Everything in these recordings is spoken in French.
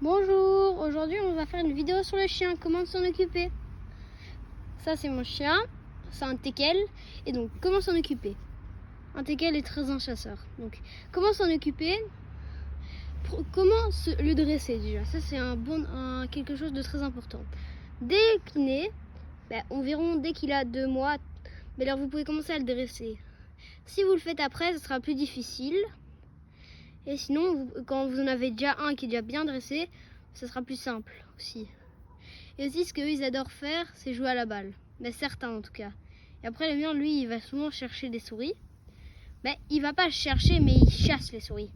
Bonjour, aujourd'hui on va faire une vidéo sur le chien, comment s'en occuper. Ça c'est mon chien, c'est un teckel, et donc comment s'en occuper. Un teckel est très un chasseur, donc comment s'en occuper, le dresser déjà, ça c'est quelque chose de très important. Dès qu'il naît, environ dès qu'il a 2 mois, mais alors vous pouvez commencer à le dresser. Si vous le faites après, ce sera plus difficile. Et sinon, quand vous en avez déjà un qui est déjà bien dressé, ça sera plus simple aussi. Et aussi, ce qu'eux, ils adorent faire, c'est jouer à la balle. Mais certains, en tout cas. Et après, le mien, lui, il va souvent chercher des souris. Mais il va pas chercher, mais il chasse les souris.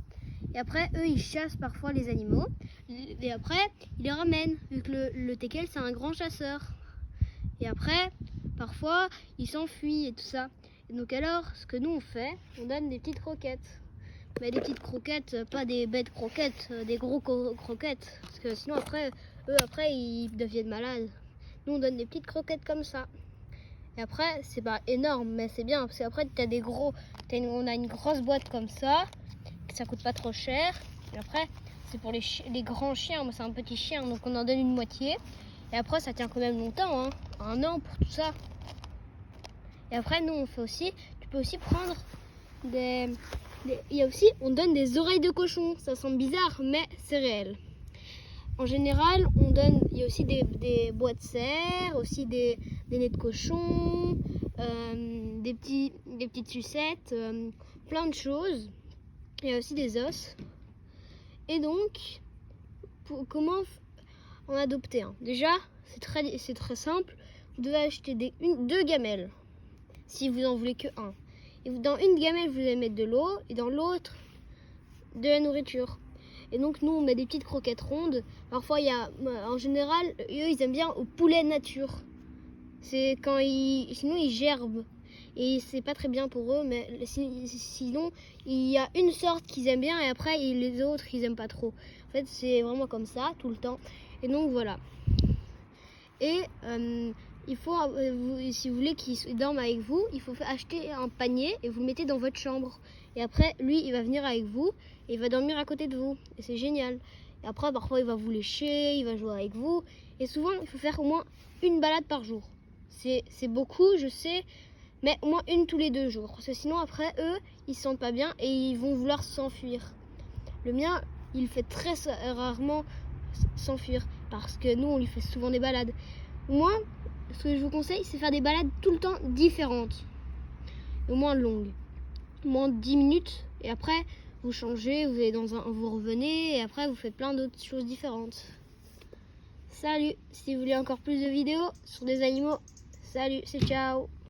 Et après, eux, ils chassent parfois les animaux. Et après, ils les ramènent, vu que le teckel, c'est un grand chasseur. Et après, parfois, il s'enfuit et tout ça. Et donc alors, ce que nous, on fait, on donne des petites croquettes. Mais des petites croquettes, pas des bêtes croquettes, des gros croquettes. Parce que sinon après, eux après ils deviennent malades. Nous on donne des petites croquettes comme ça. Et après c'est pas énorme mais c'est bien. Parce qu'après on a une grosse boîte comme ça. Ça coûte pas trop cher. Et après c'est pour les grands chiens. Moi c'est un petit chien donc on en donne une moitié. Et après ça tient quand même longtemps, hein. 1 an pour tout ça. Et après nous on fait aussi, tu peux aussi prendre il y a aussi, on donne des oreilles de cochon. Ça semble bizarre, mais c'est réel. En général, il y a aussi des bois de serre, aussi des nez de cochon, des petites sucettes, plein de choses. Il y a aussi des os. Et donc, comment en adopter un? Déjà, c'est très simple. Vous devez acheter 2 gamelles, si vous en voulez que un. Et dans une gamelle, vous allez mettre de l'eau et dans l'autre, de la nourriture. Et donc, nous, on met des petites croquettes rondes. Parfois, en général, eux, ils aiment bien au poulet nature. C'est sinon, ils gerbent. Et c'est pas très bien pour eux, mais sinon, il y a une sorte qu'ils aiment bien et après, les autres, ils aiment pas trop. En fait, c'est vraiment comme ça, tout le temps. Et donc, voilà. Et il faut, si vous voulez qu'il dorme avec vous, il faut acheter un panier et vous le mettez dans votre chambre. Et après, lui, il va venir avec vous et il va dormir à côté de vous. Et c'est génial. Et après, parfois, il va vous lécher, il va jouer avec vous. Et souvent, il faut faire au moins une balade par jour. C'est beaucoup, je sais, mais au moins une tous les 2 jours. Parce que sinon, après, eux, ils se sentent pas bien et ils vont vouloir s'enfuir. Le mien, il fait très rarement s'enfuir parce que nous, on lui fait souvent des balades. Moi, ce que je vous conseille, c'est faire des balades tout le temps différentes, au moins longues, au moins 10 minutes. Et après, vous changez, vous allez vous revenez, et après, vous faites plein d'autres choses différentes. Salut, si vous voulez encore plus de vidéos sur des animaux, salut, c'est ciao.